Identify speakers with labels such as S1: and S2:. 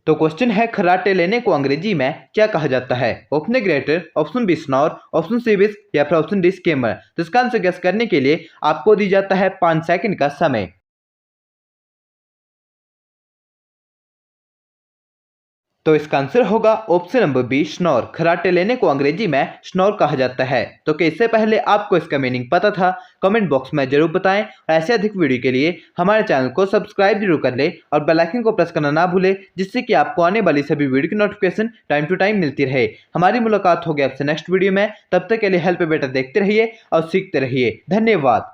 S1: तो क्वेश्चन है, खर्राटे लेने को अंग्रेजी में क्या कहा जाता है? Option A greater, option B snore, option C whisk या फिर ऑप्शन डी स्किमर। तो इसका आंसर गेस करने के लिए आपको दी जाता है 5 सेकंड का समय। तो इसका आंसर होगा ऑप्शन नंबर बी स्नोर। खर्राटे लेने को अंग्रेजी में स्नोर कहा जाता है। तो क्या इससे पहले आपको इसका मीनिंग पता था? कमेंट बॉक्स में जरूर बताएं और ऐसे अधिक वीडियो के लिए हमारे चैनल को सब्सक्राइब जरूर कर ले और बेल आइकन को प्रेस करना ना भूले, जिससे कि आपको आने वाली सभी वीडियो की नोटिफिकेशन टाइम टू टाइम मिलती रहे। हमारी मुलाकात होगी आपसे नेक्स्ट वीडियो में। तब तक के लिए हेल्प बेटा देखते रहिए और सीखते रहिए। धन्यवाद।